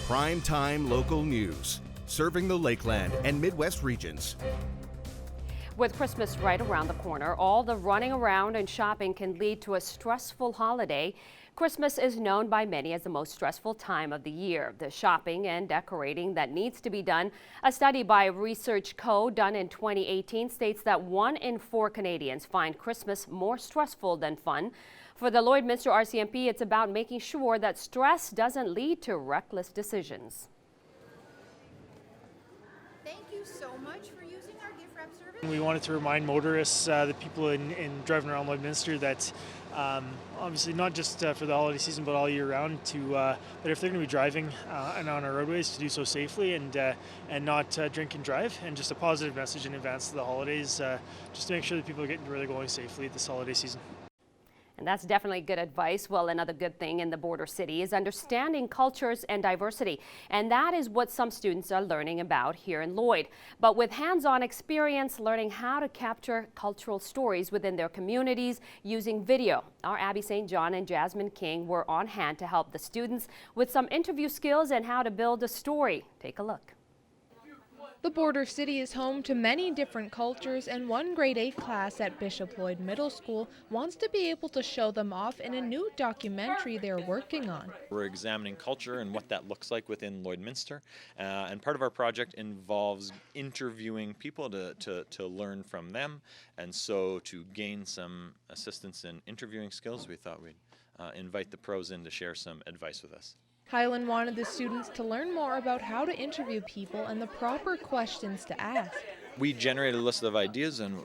Prime-time local news, serving the Lakeland and Midwest regions. With Christmas right around the corner, all the running around and shopping can lead to a stressful holiday. Christmas is known by many as the most stressful time of the year. The shopping and decorating that needs to be done. A study by Research Co. done in 2018 states that 1 in 4 Canadians find Christmas more stressful than fun. For the Lloydminster RCMP, it's about making sure that stress doesn't lead to reckless decisions. Thank you so much for using our gift wrap service. We wanted to remind motorists, the people in driving around Lloydminster, that obviously not just for the holiday season but all year round, that if they're going to be driving and on our roadways, to do so safely and not drink and drive. And just a positive message in advance of the holidays, just to make sure that people are getting to where they're going safely this holiday season. And that's definitely good advice. Well, another good thing in the border city is understanding cultures and diversity. And that is what some students are learning about here in Lloyd. But with hands-on experience, learning how to capture cultural stories within their communities using video. Our Abby St. John and Jasmine King were on hand to help the students with some interview skills and how to build a story. Take a look. The border city is home to many different cultures, and one grade 8 class at Bishop Lloyd Middle School wants to be able to show them off in a new documentary they're working on. We're examining culture and what that looks like within Lloydminster, and part of our project involves interviewing people to learn from them, and so to gain some assistance in interviewing skills, we thought we'd invite the pros in to share some advice with us. Hyland wanted the students to learn more about how to interview people and the proper questions to ask. We generated a list of ideas and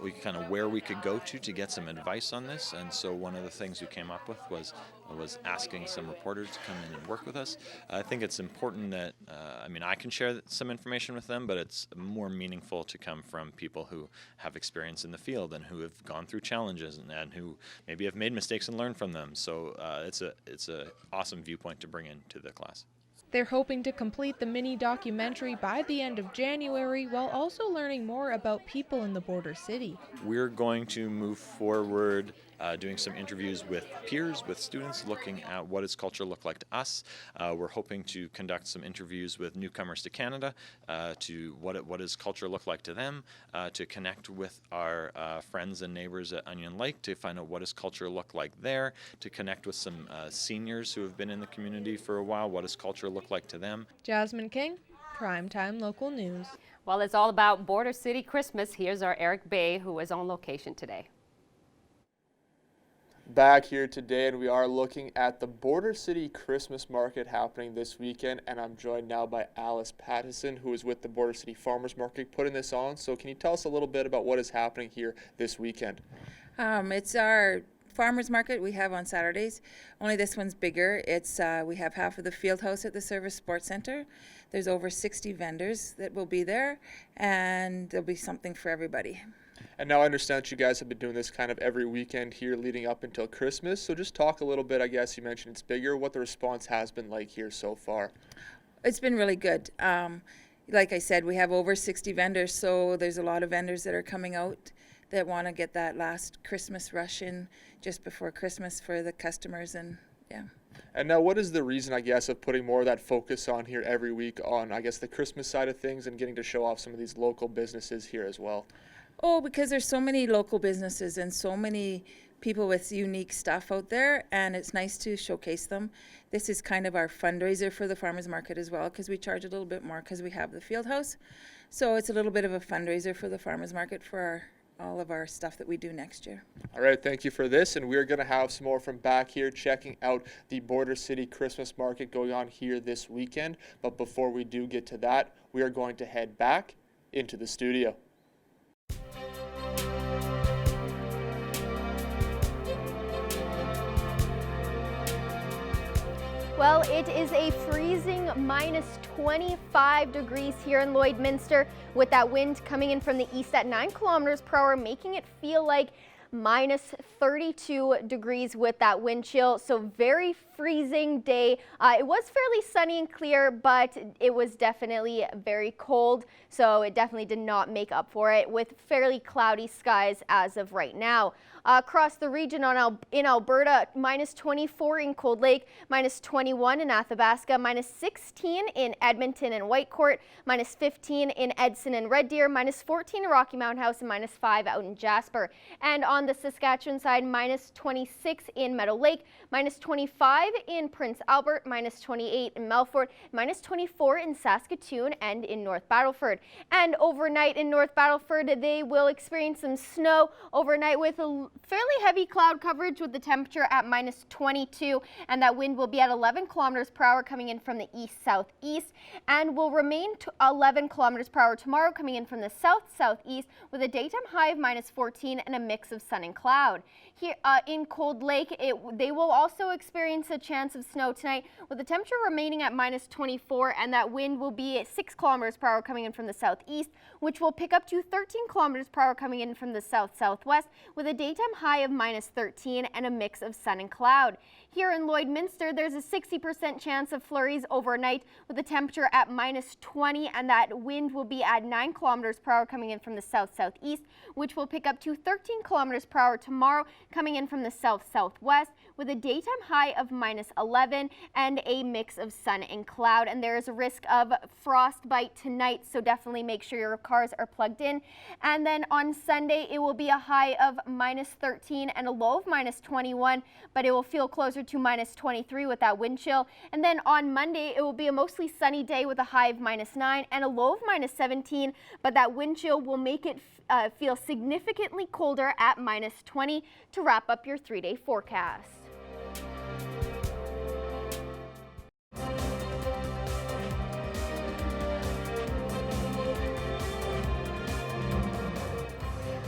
where we could go to get some advice on this, and so one of the things we came up with was asking some reporters to come in and work with us. I think it's important that I can share some information with them, but it's more meaningful to come from people who have experience in the field and who have gone through challenges and who maybe have made mistakes and learned from them. So it's a awesome viewpoint to bring into the class. They're hoping to complete the mini documentary by the end of January, while also learning more about people in the border city. We're going to move forward doing some interviews with peers, with students, looking at what does culture look like to us. We're hoping to conduct some interviews with newcomers to Canada, to what does culture look like to them, to connect with our friends and neighbors at Onion Lake to find out what does culture look like there, to connect with some seniors who have been in the community for a while, what does culture look like to them. Jasmine King, Primetime Local News. Well, it's all about Border City Christmas. Here's our Eric Bay, who is on location today. Back here today, and we are looking at the Border City Christmas Market happening this weekend, and I'm joined now by Alice Pattison, who is with the Border City Farmers Market putting this on. So can you tell us a little bit about what is happening here this weekend? It's our farmers market we have on Saturdays, only this one's bigger. It's we have half of the field house at the Service Sports Center. There's over 60 vendors that will be there, and there'll be something for everybody. And now I understand that you guys have been doing this kind of every weekend here leading up until Christmas. So just talk a little bit, I guess you mentioned it's bigger, what the response has been like here so far. It's been really good. Like I said, we have over 60 vendors, so there's a lot of vendors that are coming out that want to get that last Christmas rush in just before Christmas for the customers, and yeah. And now what is the reason, I guess, of putting more of that focus on here every week on, I guess, the Christmas side of things and getting to show off some of these local businesses here as well? Oh, because there's so many local businesses and so many people with unique stuff out there, and it's nice to showcase them. This is kind of our fundraiser for the farmers market as well, because we charge a little bit more because we have the field house. So it's a little bit of a fundraiser for the farmers market for all of our stuff that we do next year. All right, thank you for this, and we're going to have some more from back here checking out the Border City Christmas Market going on here this weekend. But before we do get to that, we are going to head back into the studio. Well, it is a freezing minus 25 degrees here in Lloydminster, with that wind coming in from the east at 9 kilometers per hour, making it feel like minus 32 degrees with that wind chill. So very freezing day. It was fairly sunny and clear, but it was definitely very cold, so it definitely did not make up for it with fairly cloudy skies as of right now. Across the region in Alberta, minus 24 in Cold Lake, minus 21 in Athabasca, minus 16 in Edmonton and Whitecourt, minus 15 in Edson and Red Deer, minus 14 in Rocky Mountain House, and minus 5 out in Jasper. And on the Saskatchewan side, minus 26 in Meadow Lake, minus 25 in Prince Albert, minus 28 in Melfort, minus 24 in Saskatoon and in North Battleford. And overnight in North Battleford, they will experience some snow overnight with a fairly heavy cloud coverage with the temperature at minus 22, and that wind will be at 11 kilometers per hour coming in from the east-southeast and will remain to 11 kilometers per hour tomorrow coming in from the south-southeast with a daytime high of minus 14 and a mix of sun and cloud. Here in Cold Lake, they will also experience a chance of snow tonight with the temperature remaining at minus 24, and that wind will be at 6 kilometers per hour coming in from the southeast, which will pick up to 13 kilometers per hour coming in from the south-southwest with a daytime high of minus 13 and a mix of sun and cloud. Here in Lloydminster, there's a 60% chance of flurries overnight with the temperature at minus 20, and that wind will be at 9 kilometers per hour coming in from the south-southeast, which will pick up to 13 kilometers per hour tomorrow coming in from the south-southwest with a daytime high of minus 11 and a mix of sun and cloud. And there is a risk of frostbite tonight, so definitely make sure your cars are plugged in. And then on Sunday, it will be a high of minus 13 and a low of minus 21, but it will feel closer to minus 23 with that wind chill. And then on Monday, it will be a mostly sunny day with a high of minus 9 and a low of minus 17, but that wind chill will make it feel significantly colder at minus 20 to wrap up your 3-day forecast.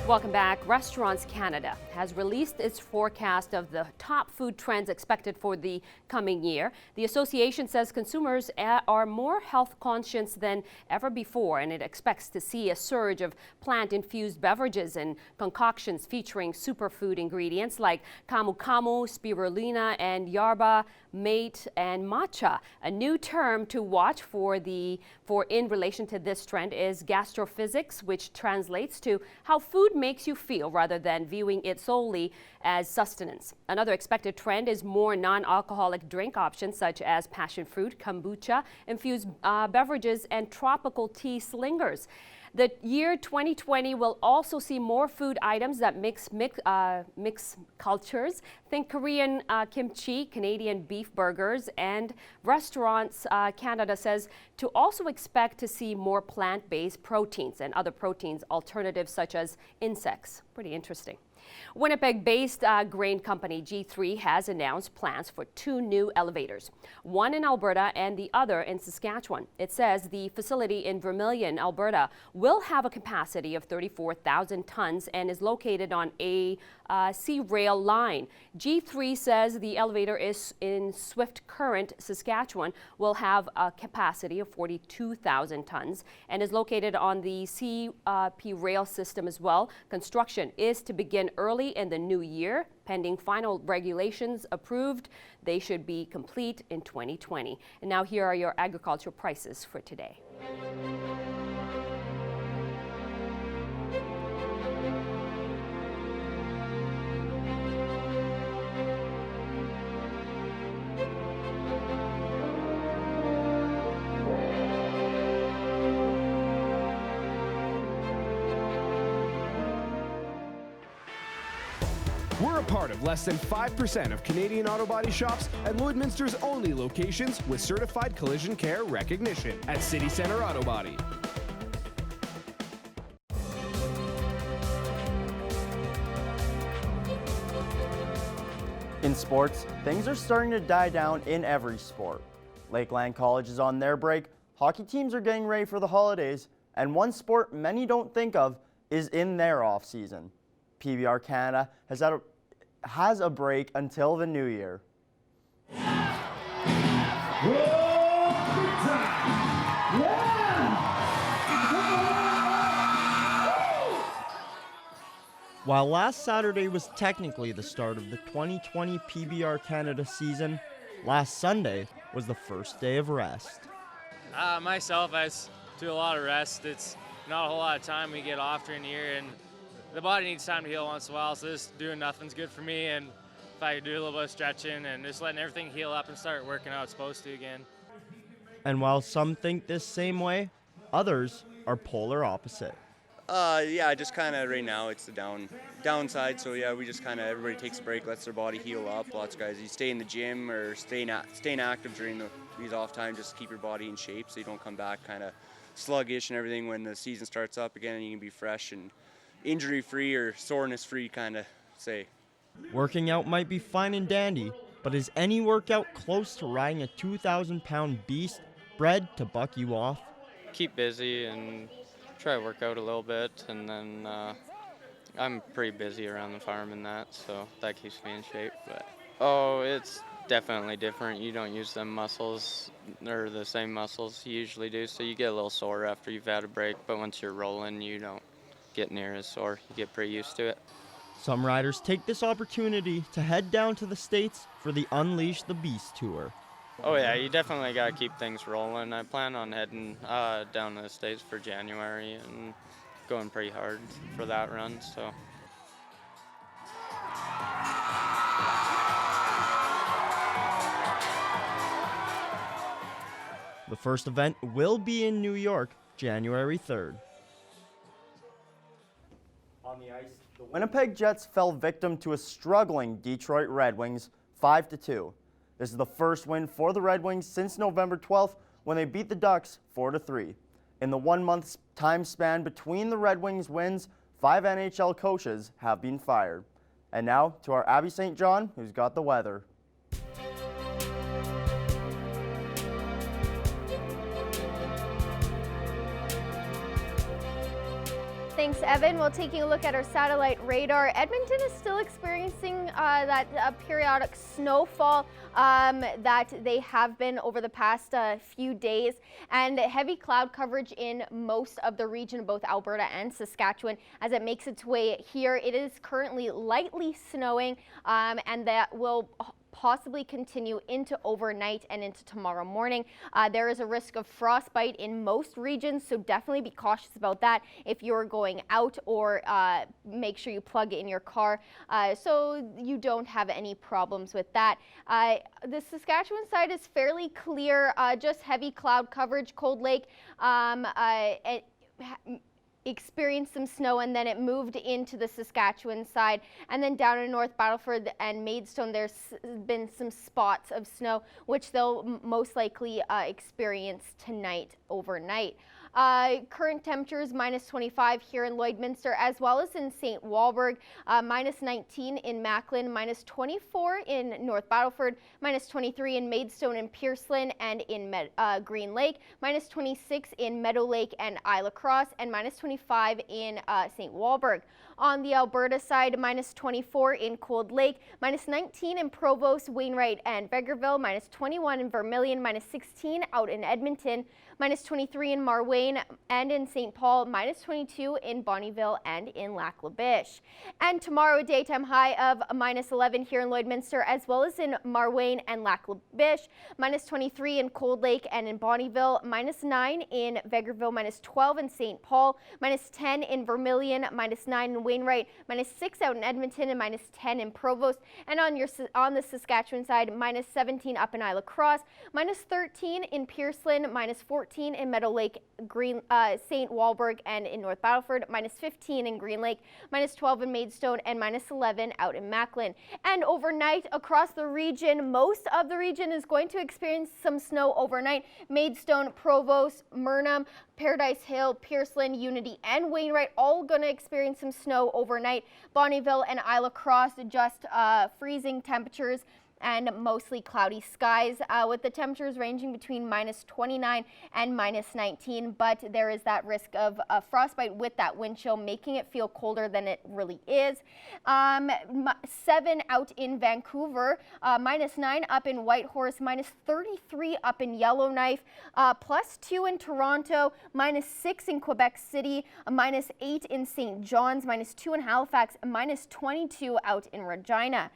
Welcome back. Restaurants Canada has released its forecast of the top food trends expected for the coming year. The association says consumers are more health conscious than ever before, and it expects to see a surge of plant-infused beverages and concoctions featuring superfood ingredients like camu camu, spirulina, and yerba mate and matcha. A new term to watch for in relation to this trend is gastrophysics, which translates to how food makes you feel rather than viewing it solely as sustenance. Another expected trend is more non-alcoholic drink options such as passion fruit, kombucha, infused beverages, and tropical tea slingers. The year 2020 will also see more food items that mix cultures. Think Korean kimchi, Canadian beef burgers, and Restaurants Canada says to also expect to see more plant-based proteins and other proteins alternatives such as insects. Pretty interesting. Winnipeg-based grain company G3 has announced plans for 2 new elevators, one in Alberta and the other in Saskatchewan. It says the facility in Vermilion, Alberta, will have a capacity of 34,000 tons and is located on a C-rail line. G3 says the elevator is in Swift Current, Saskatchewan, will have a capacity of 42,000 tons and is located on the CP rail system as well. Construction is to begin early in the new year. Pending final regulations approved, they should be complete in 2020. And now here are your agricultural prices for today. We're a part of less than 5% of Canadian auto body shops and Lloydminster's only locations with certified collision care recognition at City Centre Auto Body. In sports, things are starting to die down in every sport. Lakeland College is on their break, hockey teams are getting ready for the holidays, and one sport many don't think of is in their off-season. PBR Canada has a break until the new year. While last Saturday was technically the start of the 2020 PBR Canada season, Last Sunday was the first day of rest. Myself, I do a lot of rest. It's not a whole lot of time we get off during the year, and the body needs time to heal once in a while, so this doing nothing's good for me. And if I do a little bit of stretching and just letting everything heal up and start working how it's supposed to again. And while some think this same way, others are polar opposite. Yeah, just kind of right now it's the downside. So yeah, we just kind of everybody takes a break, lets their body heal up. Lots of guys, you stay in the gym or staying active during these off time, just to keep your body in shape so you don't come back kind of sluggish and everything when the season starts up again, and you can be fresh and injury-free or soreness-free, kind of say. Working out might be fine and dandy, but is any workout close to riding a 2,000-pound beast bred to buck you off? Keep busy and try to work out a little bit, and then I'm pretty busy around the farm and that, so that keeps me in shape. But it's definitely different. You don't use them muscles or the same muscles you usually do, so you get a little sore after you've had a break, but once you're rolling, you don't get near as sore. You get pretty used to it. Some riders take this opportunity to head down to the States for the Unleash the Beast tour. Oh yeah, you definitely got to keep things rolling. I plan on heading down to the States for January and going pretty hard for that run, so. The first event will be in New York, January 3rd. On the ice, the Winnipeg Jets fell victim to a struggling Detroit Red Wings 5-2. This is the first win for the Red Wings since November 12th when they beat the Ducks 4-3. In the 1 month time span between the Red Wings wins, 5 NHL coaches have been fired. And now to our Abby St. John, who's got the weather. Thanks, Evan. Well, taking a look at our satellite radar, Edmonton is still experiencing that periodic snowfall that they have been over the past few days, and heavy cloud coverage in most of the region, both Alberta and Saskatchewan, as it makes its way here. It is currently lightly snowing, and that will possibly continue into overnight and into tomorrow morning. There is a risk of frostbite in most regions, so definitely be cautious about that if you're going out, or make sure you plug in your car so you don't have any problems with that. The Saskatchewan side is fairly clear, just heavy cloud coverage. Cold Lake experienced some snow, and then it moved into the Saskatchewan side, and then down in North Battleford and Maidstone there's been some spots of snow which they'll most likely experience tonight overnight. Current temperatures -25 here in Lloydminster, as well as in St. Walburg, -19 in Macklin, -24 in North Battleford, -23 in Maidstone and Pearslin and in Green Lake, -26 in Meadow Lake and Isla Cross, and -25 in St. Walburg. On the Alberta side, -24 in Cold Lake, -19 in Provost, Wainwright and Vegreville, -21 in Vermilion, -16 out in Edmonton, -23 in Marwayne and in St. Paul, -22 in Bonnyville and in Lac La Biche. And tomorrow, a daytime high of -11 here in Lloydminster, as well as in Marwayne and Lac La Biche, -23 in Cold Lake and in Bonnyville, -9 in Vegreville, -12 in St. Paul, -10 in Vermilion, -9 in Wainwright, -6 out in Edmonton, and -10 in Provost. And on the Saskatchewan side, -17 up in Isla Cross, -13 in Pearslin, -14 in Meadow Lake, St. Walburg and in North Battleford, -15 in Green Lake, -12 in Maidstone, and -11 out in Macklin. And overnight across the region, most of the region is going to experience some snow overnight. Maidstone, Provost, Murnum, Paradise Hill, Pearslin, Unity, and Wainwright all going to experience some snow overnight. Bonnyville and Isla Cross, just freezing temperatures and mostly cloudy skies, with the temperatures ranging between -29 and -19, but there is that risk of frostbite with that wind chill, making it feel colder than it really is. 7 out in Vancouver, -9 up in Whitehorse, -33 up in Yellowknife, +2 in Toronto, -6 in Quebec City, -8 in St. John's, -2 in Halifax, -22 out in Regina.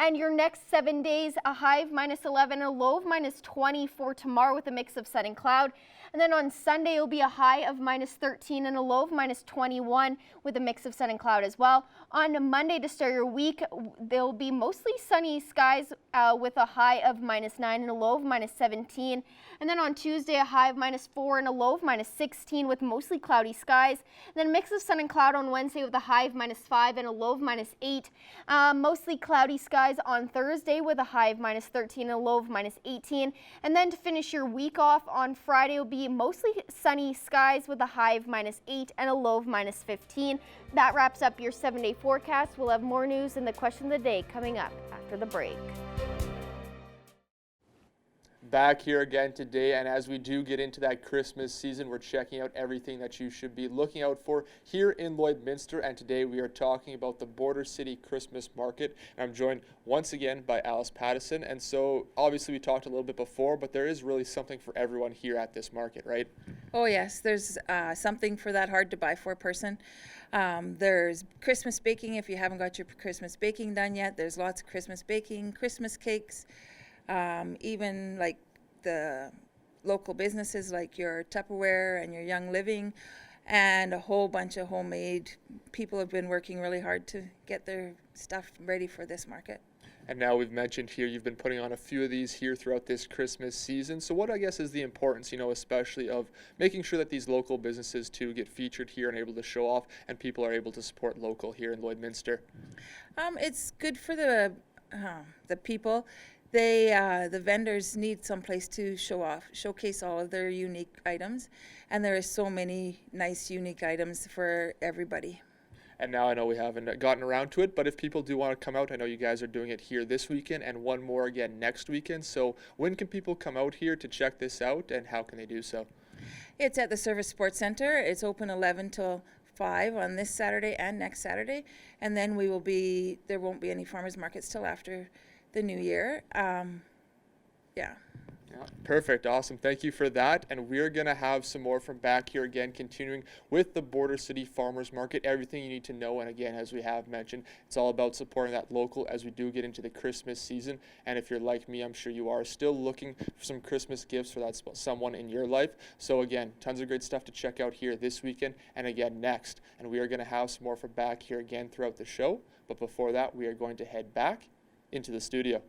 And your next 7 days, a high of -11, a low of -20 for tomorrow with a mix of sun and cloud. And then on Sunday, it'll be a high of -13 and a low of -21 with a mix of sun and cloud as well. On Monday to start your week, there'll be mostly sunny skies with a high of -9 and a low of -17. And then on Tuesday, a high of -4 and a low of -16 with mostly cloudy skies. And then a mix of sun and cloud on Wednesday with a high of -5 and a low of -8. Mostly cloudy skies on Thursday with a high of -13 and a low of -18. And then to finish your week off on Friday, will be mostly sunny skies with a high of -8 and a low of -15. That wraps up your 7-day forecast. We'll have more news in the question of the day coming up after the break. Back here again today, and as we do get into that Christmas season, we're checking out everything that you should be looking out for here in Lloydminster. And today we are talking about the Border City Christmas Market. And I'm joined once again by Alice Pattison. And so obviously we talked a little bit before, but there is really something for everyone here at this market, right? Oh yes, there's something for that hard to buy for person. There's Christmas baking if you haven't got your Christmas baking done yet. There's lots of Christmas baking, Christmas cakes. Even like the local businesses like your Tupperware and your Young Living, and a whole bunch of homemade. People have been working really hard to get their stuff ready for this market. And now we've mentioned here you've been putting on a few of these here throughout this Christmas season. So what I guess is the importance, especially of making sure that these local businesses too get featured here and able to show off, and people are able to support local here in Lloydminster? It's good for the people. The vendors need some place to showcase all of their unique items, and there are so many nice unique items for everybody. And now I know we haven't gotten around to it, but if people do want to come out, I know you guys are doing it here this weekend and one more again next weekend. So when can people come out here to check this out, and how can they do so? It's at the Service Sports Center. It's open 11 till 5 on this Saturday and next Saturday, and then there won't be any farmers markets till after the new year. Yeah. Perfect. Awesome. Thank you for that. And we're going to have some more from back here again, continuing with the Border City Farmers Market. Everything you need to know. And again, as we have mentioned, it's all about supporting that local as we do get into the Christmas season. And if you're like me, I'm sure you are still looking for some Christmas gifts for that someone in your life. So again, tons of great stuff to check out here this weekend and again next. And we are going to have some more from back here again throughout the show. But before that, we are going to head back into the studio.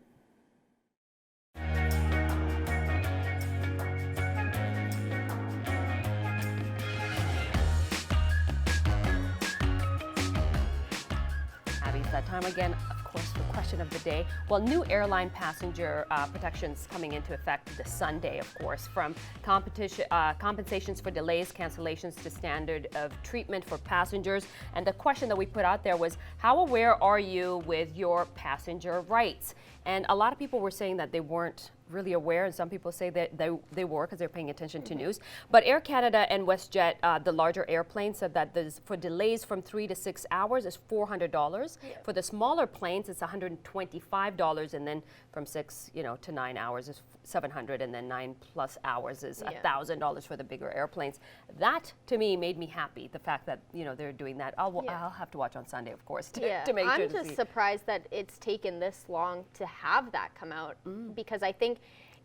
Abby, it's that time again, of course, the question of the day. Well, new airline passenger protections coming into effect this Sunday, of course, from compensations for delays, cancellations to standard of treatment for passengers. And the question that we put out there was, how aware are you with your passenger rights? And a lot of people were saying that they weren't really aware, and some people say that they were because they're paying attention to news. But Air Canada and WestJet, the larger airplanes, said that for delays from 3 to 6 hours is $400. Yeah. For the smaller planes, it's $125, and then from 6 to 9 hours is $700, and then 9+ hours is $1,000 for the bigger airplanes. That to me made me happy. The fact that they're doing that. I'll have to watch on Sunday, of course, to make sure. I'm just surprised that it's taken this long to have that come out, because I think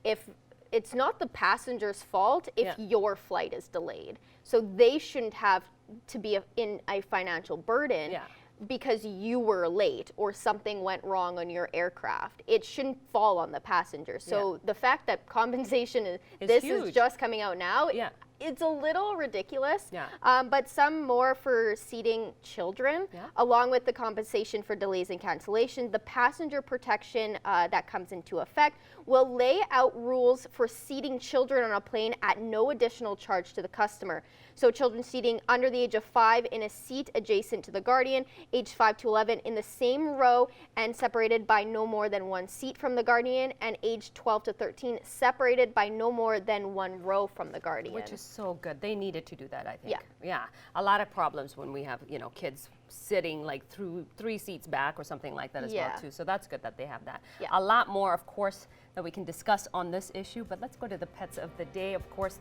if it's not the passenger's fault if your flight is delayed, so they shouldn't have to be in a financial burden. Yeah. Because you were late or something went wrong on your aircraft. It shouldn't fall on the passenger. So the fact that compensation is just coming out now, it's a little ridiculous. Yeah. But some more for seating children, along with the compensation for delays and cancellation. The passenger protection that comes into effect will lay out rules for seating children on a plane at no additional charge to the customer. So children seating under the age of 5 in a seat adjacent to the guardian, age 5 to 11 in the same row and separated by no more than 1 seat from the guardian, and age 12 to 13 separated by no more than 1 row from the guardian. Which is so good. They needed to do that, I think. Yeah. A lot of problems when we have, kids sitting like through 3 seats back or something like that as well too. So that's good that they have that. Yeah. A lot more, of course, that we can discuss on this issue, but let's go to the pets of the day. Of course,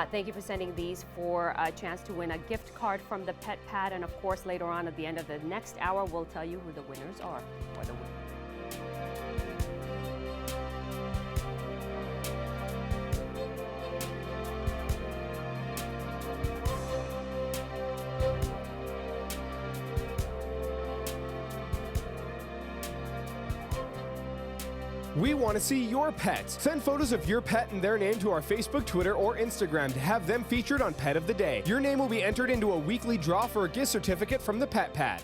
thank you for sending these for a chance to win a gift card from the Pet Pad. And of course, later on at the end of the next hour, we'll tell you who the winners are for the week. We want to see your pets. Send photos of your pet and their name to our Facebook, Twitter, or Instagram to have them featured on Pet of the Day. Your name will be entered into a weekly draw for a gift certificate from the Pet Pad.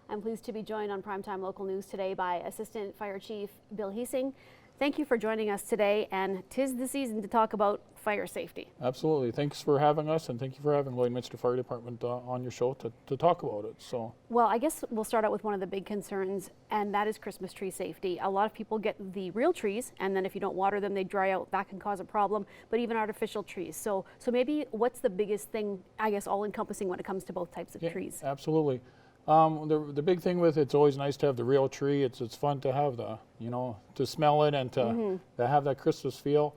I'm pleased to be joined on Primetime Local News today by Assistant Fire Chief Bill Hiesing. Thank you for joining us today, and 'tis the season to talk about fire safety. Absolutely. Thanks for having us, and thank you for having Lloydminster Fire Department on your show to talk about it. Well, I guess we'll start out with one of the big concerns, and that is Christmas tree safety. A lot of people get the real trees, and then if you don't water them, they dry out. That can cause a problem, but even artificial trees. So maybe what's the biggest thing, I guess, all-encompassing when it comes to both types of trees? Absolutely. The big thing with it's always nice to have the real tree. It's fun to have to smell it and to have that Christmas feel.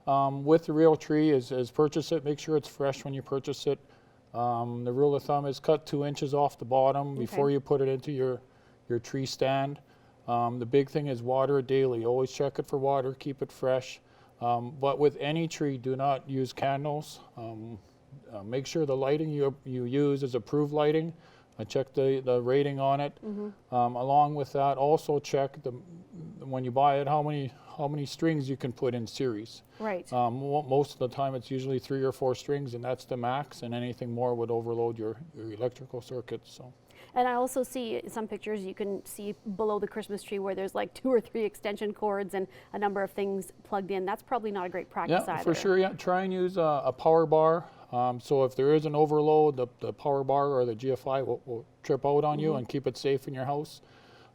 With the real tree is purchase it. Make sure it's fresh when you purchase it. The rule of thumb is cut 2 inches off the bottom before you put it into your tree stand. The big thing is water it daily. Always check it for water. Keep it fresh. But with any tree, do not use candles. Make sure the lighting you use is approved lighting. Check the rating on it. Along with that, also check when you buy it how many strings you can put in series. Right. Most of the time, it's usually 3 or 4 strings, and that's the max. And anything more would overload your electrical circuits. So. And I also see in some pictures you can see below the Christmas tree where there's like 2 or 3 extension cords and a number of things plugged in. That's probably not a great practice either. Yeah, for sure. Yeah, try and use a power bar. So if there is an overload, the power bar or the GFI will trip out on you and keep it safe in your house.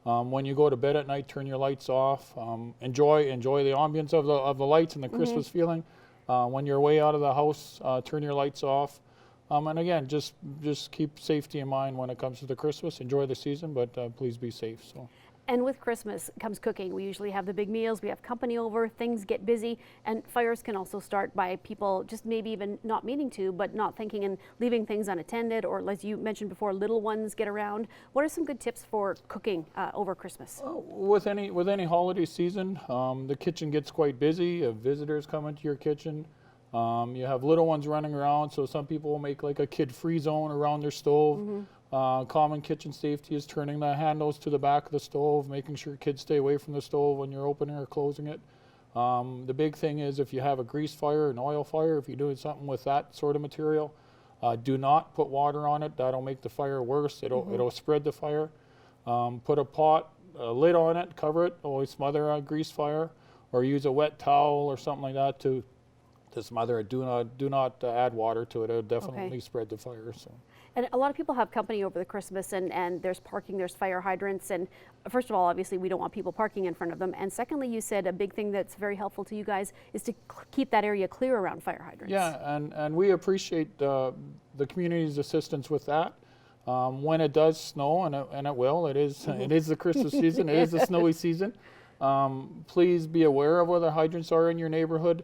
When you go to bed at night, turn your lights off. Enjoy the ambience of the lights and the Christmas feeling. When you're way out of the house, turn your lights off. And again, just keep safety in mind when it comes to the Christmas. Enjoy the season, but please be safe. So. And with Christmas comes cooking. We usually have the big meals, we have company over, things get busy, and fires can also start by people just maybe even not meaning to, but not thinking and leaving things unattended, or as you mentioned before, little ones get around. What are some good tips for cooking over Christmas? With any holiday season, the kitchen gets quite busy. Visitors come into your kitchen. You have little ones running around, so some people will make like a kid-free zone around their stove. Common kitchen safety is turning the handles to the back of the stove, making sure kids stay away from the stove when you're opening or closing it. The big thing is if you have a grease fire, an oil fire, if you're doing something with that sort of material, do not put water on it. That'll make the fire worse. It'll spread the fire. Put a lid on it, cover it, always smother a grease fire, or use a wet towel or something like that to smother it. Do not add water to it. It'll definitely spread the fire. So. And a lot of people have company over the Christmas, and there's parking, there's fire hydrants, and first of all, obviously we don't want people parking in front of them, and secondly, you said a big thing that's very helpful to you guys is to keep that area clear around fire hydrants. Yeah, and we appreciate the community's assistance with that. When it does snow, and it will, it is the Christmas season, it is the snowy season, please be aware of where the hydrants are in your neighborhood.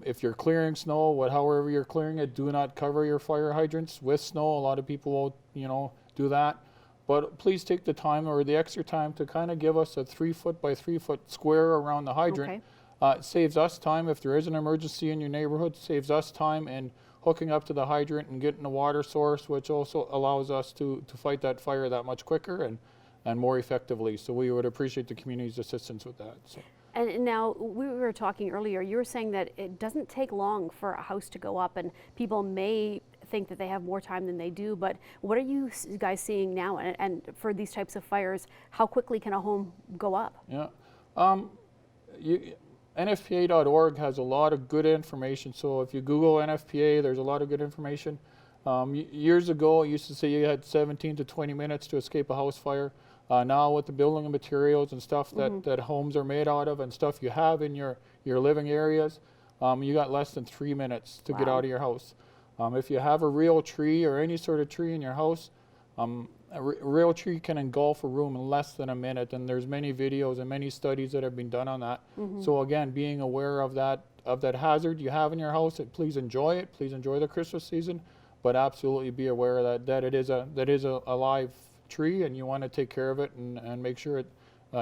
If you're clearing snow, however you're clearing it, do not cover your fire hydrants with snow. A lot of people will, do that. But please take the time or the extra time to kind of give us a 3-foot by 3-foot square around the hydrant. It saves us time if there is an emergency in your neighborhood. Saves us time in hooking up to the hydrant and getting a water source, which also allows us to fight that fire that much quicker and more effectively. So we would appreciate the community's assistance with that. So. And now, we were talking earlier, you were saying that it doesn't take long for a house to go up, and people may think that they have more time than they do, but what are you guys seeing now? And for these types of fires, how quickly can a home go up? Yeah. NFPA.org has a lot of good information, so if you Google NFPA, there's a lot of good information. Years ago, it used to say you had 17 to 20 minutes to escape a house fire. Now with the building and materials and stuff that homes are made out of and stuff you have in your living areas, you got less than 3 minutes to get out of your house. If you have a real tree or any sort of tree in your house, a real tree can engulf a room in less than a minute, and there's many videos and many studies that have been done on that. So again, being aware of that hazard you have in your house, please enjoy it. Please enjoy the Christmas season, but absolutely be aware that it is a live tree, and you want to take care of it and make sure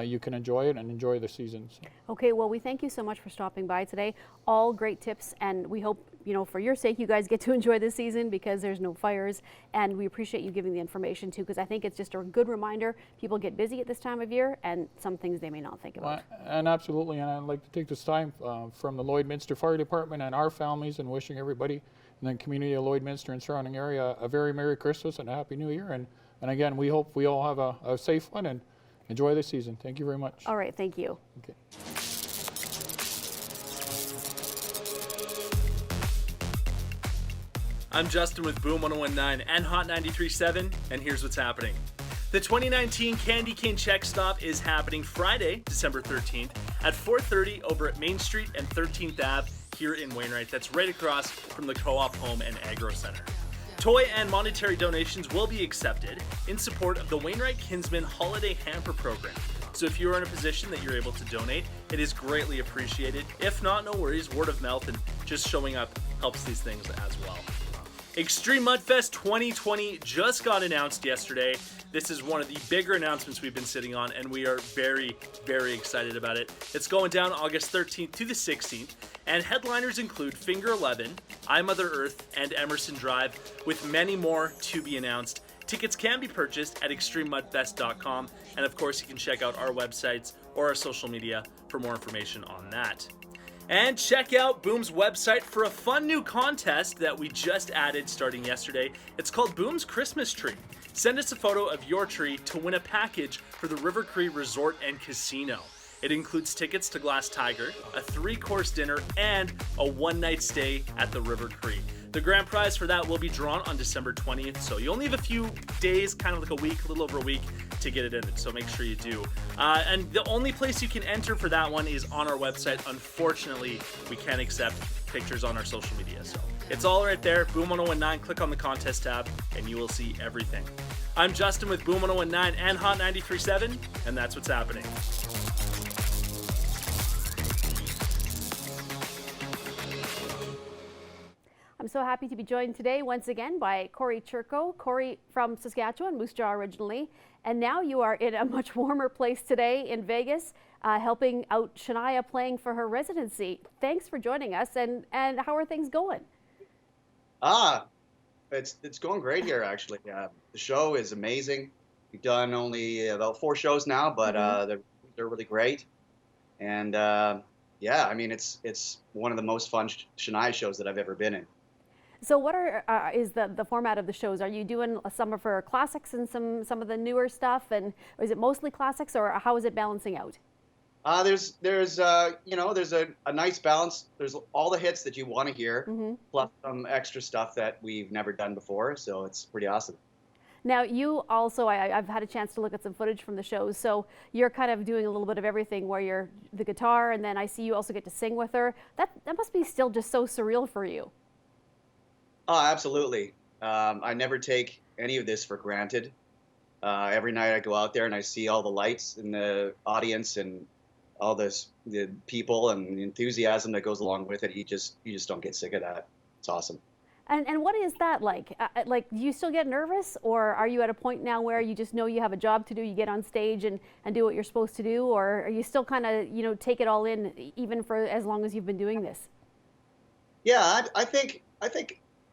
you can enjoy it and enjoy the season. So. Okay, well, we thank you so much for stopping by today. All great tips, and we hope, for your sake, you guys get to enjoy this season because there's no fires, and we appreciate you giving the information too, because I think it's just a good reminder. People get busy at this time of year, and some things they may not think about. And absolutely, and I'd like to take this time from the Lloydminster Fire Department and our families, and wishing everybody in the community of Lloydminster and surrounding area a very Merry Christmas and a Happy New Year. And again, we hope we all have a safe one and enjoy the season. Thank you very much. All right, thank you. Okay. I'm Justin with Boom 1019 and Hot 93.7, and here's what's happening. The 2019 Candy Cane Check Stop is happening Friday, December 13th at 4:30 over at Main Street and 13th Ave here in Wainwright. That's right across from the Co-op Home and Agro Center. Toy and monetary donations will be accepted in support of the Wainwright Kinsman Holiday Hamper Program. So if you're in a position that you're able to donate, it is greatly appreciated. If not, no worries, word of mouth and just showing up helps these things as well. Extreme Mudfest 2020 just got announced yesterday. This is one of the bigger announcements we've been sitting on, and we are very, very excited about it. It's going down August 13th to the 16th, and headliners include Finger 11, I Mother Earth, and Emerson Drive, with many more to be announced. Tickets can be purchased at extrememudfest.com, and of course you can check out our websites or our social media for more information on that. And check out Boom's website for a fun new contest that we just added starting yesterday. It's called Boom's Christmas Tree. Send us a photo of your tree to win a package for the River Cree Resort and Casino. It includes tickets to Glass Tiger, a 3-course dinner, and a one-night stay at the River Cree. The grand prize for that will be drawn on December 20th, so you only have a few days, kind of like a week, a little over a week, to get it in, so make sure you do. And the only place you can enter for that one is on our website. Unfortunately, we can't accept pictures on our social media, so it's all right there. Boom 1019, click on the contest tab, and you will see everything. I'm Justin with Boom 1019 and Hot 93.7, and that's what's happening. I'm so happy to be joined today once again by Corey Churko. Corey from Saskatchewan, Moose Jaw originally, and now you are in a much warmer place today in Vegas, helping out Shania playing for her residency. Thanks for joining us, and how are things going? It's going great here, actually. The show is amazing. We've done only about 4 shows now, but they're really great. And yeah, I mean, it's one of the most fun Shania shows that I've ever been in. So what is the format of the shows? Are you doing some of her classics and some of the newer stuff, and or is it mostly classics, or how is it balancing out? There's a nice balance. There's all the hits that you want to hear, plus some extra stuff that we've never done before. So it's pretty awesome. Now you also, I've had a chance to look at some footage from the shows. So you're kind of doing a little bit of everything, where you're the guitar, and then I see you also get to sing with her. That must be still just so surreal for you. Oh, absolutely. I never take any of this for granted. Every night I go out there and I see all the lights in the audience and all the people and the enthusiasm that goes along with it. You just don't get sick of that. It's awesome. And what is that like? Like, do you still get nervous, or are you at a point now where you just know you have a job to do, you get on stage and do what you're supposed to do, or are you still kind of, take it all in, even for as long as you've been doing this? Yeah, I think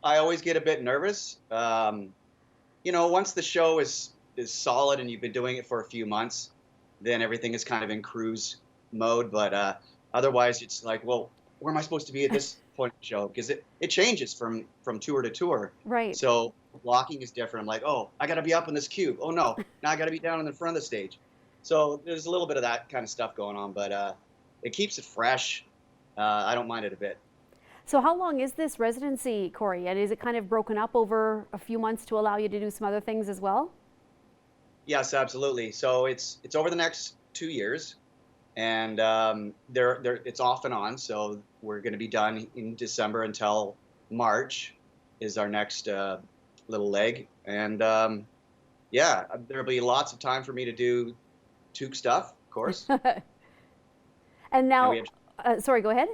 I always get a bit nervous. Once the show is solid and you've been doing it for a few months, then everything is kind of in cruise mode. But otherwise, it's like, well, where am I supposed to be at this point of the show? Because it changes from tour to tour. Right. So blocking is different. I'm like, oh, I got to be up in this cube. Oh, no, now I got to be down in the front of the stage. So there's a little bit of that kind of stuff going on, but it keeps it fresh. I don't mind it a bit. So how long is this residency, Corey? And is it kind of broken up over a few months to allow you to do some other things as well? Yes, absolutely. So it's over the next 2 years, and it's off and on. So we're going to be done in December until March is our next little leg. And yeah, there'll be lots of time for me to do Toque stuff, of course. And now, sorry, go ahead.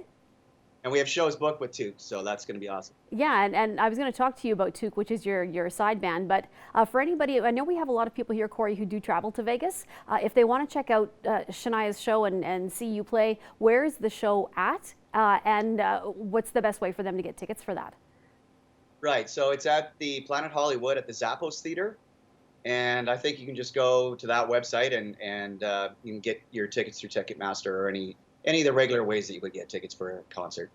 And we have shows booked with Took, so that's going to be awesome. Yeah, and I was going to talk to you about Took, which is your side band. But for anybody, I know we have a lot of people here, Corey, who do travel to Vegas. If they want to check out Shania's show and see you play, where's the show at? And what's the best way for them to get tickets for that? Right, so it's at the Planet Hollywood at the Zappos Theater. And I think you can just go to that website and you can get your tickets through Ticketmaster or any of the regular ways that you would get tickets for a concert.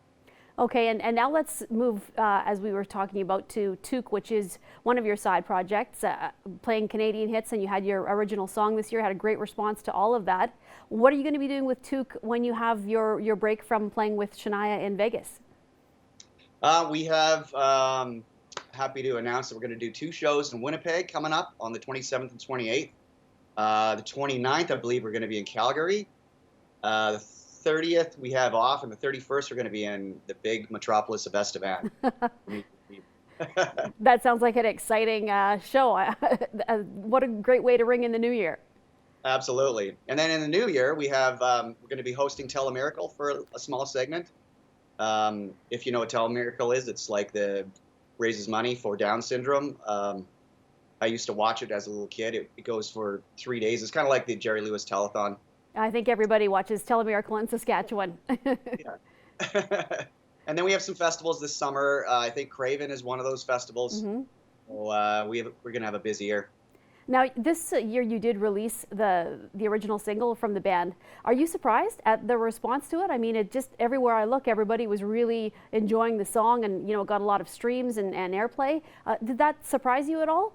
Okay, and now let's move, as we were talking about, to Took, which is one of your side projects, playing Canadian hits, and you had your original song this year, had a great response to all of that. What are you going to be doing with Took when you have your break from playing with Shania in Vegas? We have, happy to announce that we're going to do 2 shows in Winnipeg coming up on the 27th and 28th. The 29th, I believe, we're going to be in Calgary. The 30th we have off, and the 31st we're going to be in the big metropolis of Estevan. That sounds like an exciting show. What a great way to ring in the new year. Absolutely. And then in the new year we have we're going to be hosting Telemiracle for a small segment. If you know what Telemiracle is, it's like the raises money for Down syndrome. I used to watch it as a little kid. It goes for 3 days. It's kind of like the Jerry Lewis Telethon. I think everybody watches Telemiracle in Saskatchewan. Yeah. And then we have some festivals this summer. I think Craven is one of those festivals. Mm-hmm. So we're going to have a busy year. Now, this year you did release the original single from the band. Are you surprised at the response to it? I mean, it just, everywhere I look, everybody was really enjoying the song, and it got a lot of streams and airplay. Did that surprise you at all?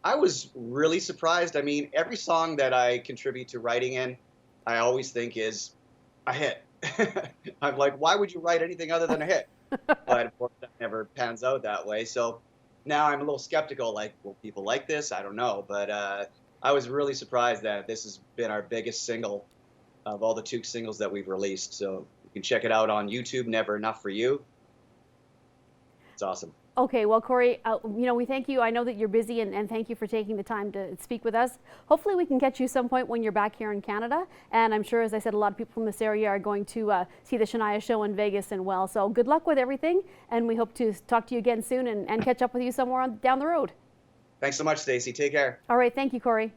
I was really surprised. I mean, every song that I contribute to writing in, I always think is a hit. I'm like, why would you write anything other than a hit? But of course, that never pans out that way. So now I'm a little skeptical, like, will people like this? I don't know. But I was really surprised that this has been our biggest single of all the Took singles that we've released. So you can check it out on YouTube, Never Enough for You. It's awesome. Okay, well, Corey, we thank you. I know that you're busy, and thank you for taking the time to speak with us. Hopefully we can catch you some point when you're back here in Canada. And I'm sure, as I said, a lot of people from this area are going to see the Shania show in Vegas and well. So good luck with everything, and we hope to talk to you again soon and catch up with you somewhere down the road. Thanks so much, Stacey. Take care. All right, thank you, Corey.